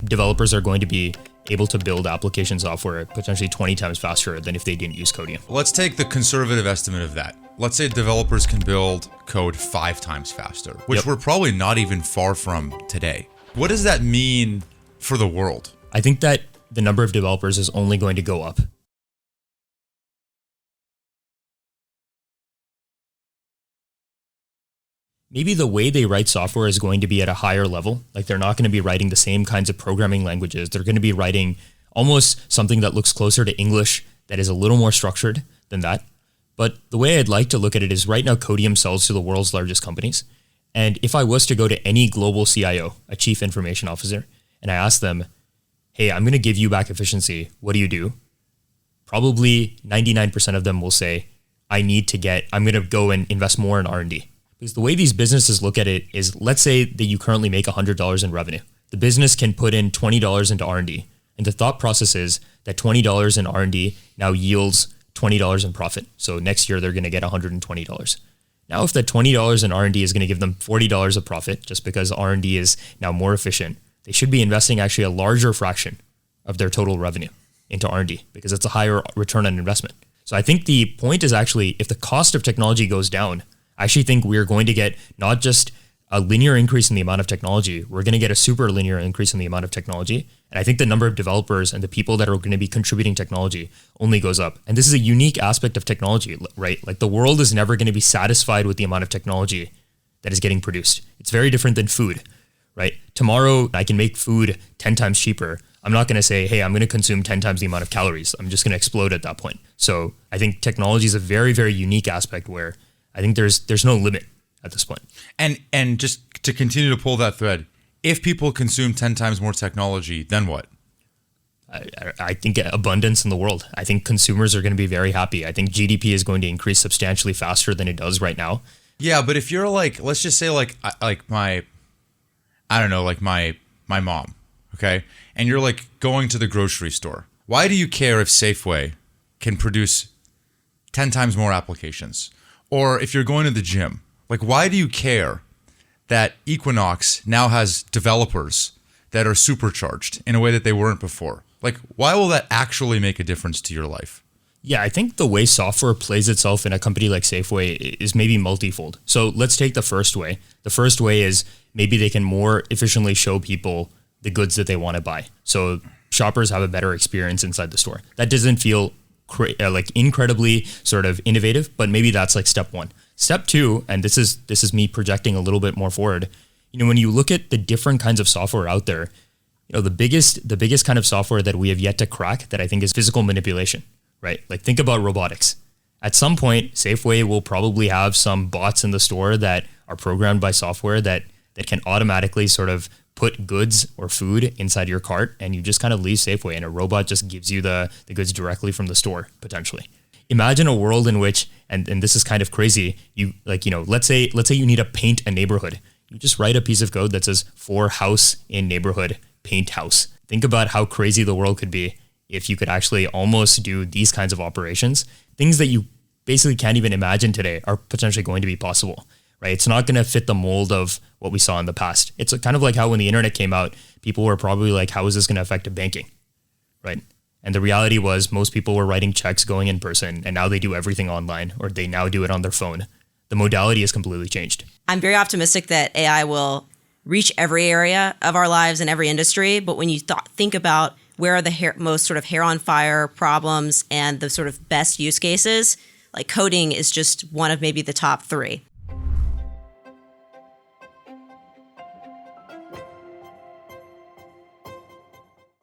developers are going to be able to build application software potentially 20 times faster than if they didn't use Codeium. Let's take the conservative estimate of that. Let's say developers can build code 5 times faster, which we're probably not even far from today. What does that mean for the world? I think that the number of developers is only going to go up. Maybe the way they write software is going to be at a higher level. Like they're not going to be writing the same kinds of programming languages. They're going to be writing almost something that looks closer to English, that is a little more structured than that. But the way I'd like to look at it is right now Codeium sells to the world's largest companies. And if I was to go to any global CIO, a chief information officer, and I ask them, hey, I'm going to give you back efficiency, what do you do? Probably 99% of them will say, I'm going to go and invest more in R&D. Because the way these businesses look at it is, let's say that you currently make $100 in revenue. The business can put in $20 into R&D. And the thought process is that $20 in R&D now yields $20 in profit. So next year, they're going to get $120. Now, if that $20 in R&D is going to give them $40 of profit, just because R&D is now more efficient, they should be investing actually a larger fraction of their total revenue into R&D because it's a higher return on investment. So I think the point is actually, if the cost of technology goes down, I actually think we're going to get not just a linear increase in the amount of technology, we're going to get a super linear increase in the amount of technology. And I think the number of developers and the people that are going to be contributing technology only goes up. And this is a unique aspect of technology, right? Like the world is never going to be satisfied with the amount of technology that is getting produced. It's very different than food, right? Tomorrow I can make food 10 times cheaper. I'm not going to say, hey, I'm going to consume 10 times the amount of calories. I'm just going to explode at that point. So I think technology is a very, very unique aspect where I think there's no limit at this point. And just to continue to pull that thread, if people consume 10 times more technology, then what? I think abundance in the world. I think consumers are going to be very happy. I think GDP is going to increase substantially faster than it does right now. Yeah, but if you're like, let's just say like my mom, okay? And you're like going to the grocery store. Why do you care if Safeway can produce 10 times more applications? Or if you're going to the gym, like why do you care that Equinox now has developers that are supercharged in a way that they weren't before? Like why will that actually make a difference to your life? Yeah, I think the way software plays itself in a company like Safeway is maybe multifold. So let's take the first way. The first way is maybe they can more efficiently show people the goods that they want to buy. So shoppers have a better experience inside the store. That doesn't feel like incredibly sort of innovative, but maybe that's like step one. Step two, and this is me projecting a little bit more forward. When you look at the different kinds of software out there, the biggest kind of software that we have yet to crack that I think is physical manipulation, right? Like think about robotics. At some point, Safeway will probably have some bots in the store that are programmed by software that can automatically sort of put goods or food inside your cart, and you just kind of leave Safeway and a robot just gives you the goods directly from the store, potentially. Imagine a world in which, and this is kind of crazy, let's say you need to paint a neighborhood. You just write a piece of code that says for house in neighborhood, paint house. Think about how crazy the world could be if you could actually almost do these kinds of operations. Things that you basically can't even imagine today are potentially going to be possible. Right? It's not going to fit the mold of what we saw in the past. It's kind of like how when the internet came out, people were probably like, how is this going to affect banking? Right? And the reality was most people were writing checks going in person, and now they do everything online, or they now do it on their phone. The modality has completely changed. I'm very optimistic that AI will reach every area of our lives and every industry. But when you think about where are the most sort of hair on fire problems and the sort of best use cases, like coding is just one of maybe the top 3.